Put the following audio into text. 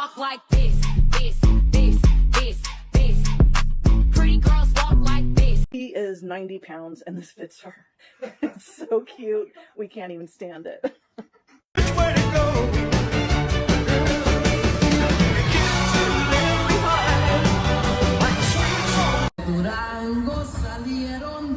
walk like this, this, this, this, this. Pretty girls walk like this. He is 90 pounds and this fits her. It's so cute. We can't even stand it. Way to go. Durango salieron